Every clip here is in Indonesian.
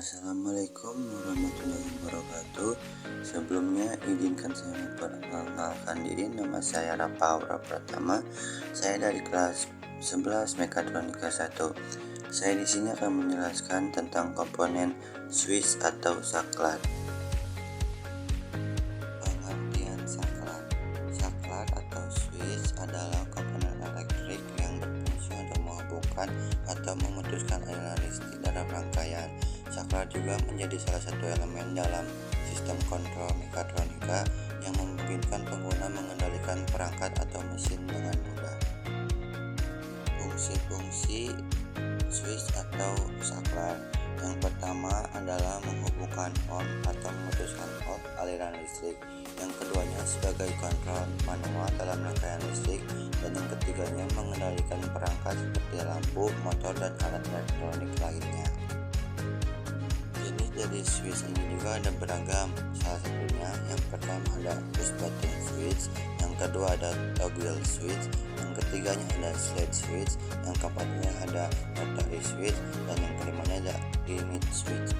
Assalamualaikum warahmatullahi wabarakatuh. Sebelumnya izinkan saya memperkenalkan diri. Nama saya Rapa Aura Pratama. Saya dari kelas 11 Mekatronika 1. Saya di sini akan menjelaskan tentang komponen switch atau saklar. Pengertian saklar. Saklar atau switch adalah komponen elektrik yang berfungsi untuk menghubungkan atau memutuskan aliran listrik dalam rangkaian. Saklar juga menjadi salah satu elemen dalam sistem kontrol mekatronika yang memungkinkan pengguna mengendalikan perangkat atau mesin dengan mudah. Fungsi-fungsi switch atau saklar. Yang pertama adalah menghubungkan on atau memutuskan off aliran listrik. Yang keduanya sebagai kontrol manual dalam rangkaian listrik, dan yang ketiganya mengendalikan perangkat seperti lampu, motor, dan alat elektronik lainnya. Jenis dari switch ini juga ada beragam. Salah satunya yang pertama ada push button switch, yang kedua ada toggle switch, yang ketiganya ada slide switch, yang keempatnya ada rotary switch, dan yang kelimanya ada limit switch.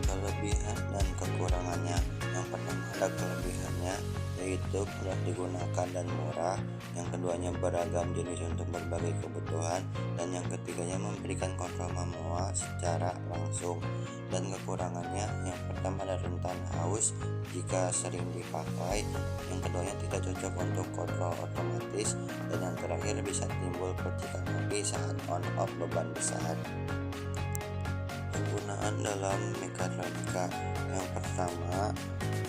Kelebihan dan kekurangannya. Yang pertama ada kelebihannya, yaitu mudah digunakan dan murah. Yang keduanya beragam jenis untuk berbagai kebutuhan, dan yang ketiganya memberikan kontrol manual secara langsung. Dan kekurangannya, yang pertama ada rentan haus jika sering dipakai, yang keduanya tidak cocok untuk kontrol otomatis, dan yang terakhir bisa timbul percikan api saat on off beban besar. Penggunaan dalam mekatronika. Yang pertama,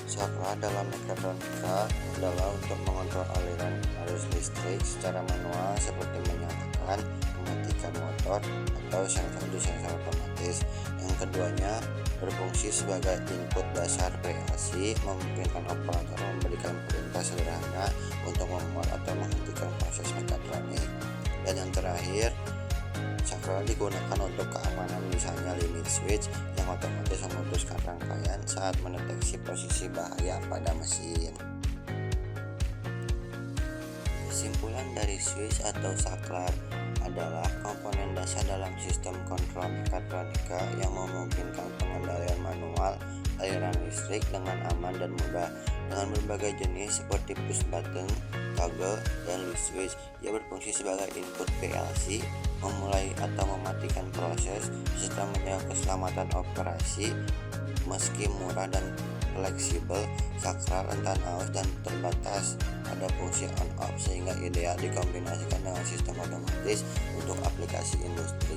saklar dalam mekatronika adalah untuk mengontrol aliran arus listrik secara manual, seperti menyalakan, mematikan motor, atau sensor di sensor otomatis. Yang keduanya berfungsi sebagai input dasar PLC, memungkinkan operator memberikan perintah sederhana untuk memulai atau menghentikan proses mekatronik. Dan yang terakhir, saklar digunakan untuk keamanan, misalnya limit switch yang otomatis memutuskan rangkaian saat mendeteksi posisi bahaya pada mesin. Kesimpulan dari switch atau saklar adalah komponen dasar dalam sistem kontrol mekatronika yang memungkinkan pengendalian manual aliran listrik dengan aman dan mudah. Dengan berbagai jenis seperti push button, toggle, dan light switch, ia berfungsi sebagai input PLC, memulai atau mematikan proses, serta menjaga keselamatan operasi. Meski murah dan fleksibel, saklar rentan haus dan terbatas pada fungsi on-off, sehingga ideal dikombinasikan dengan sistem otomatis untuk aplikasi industri.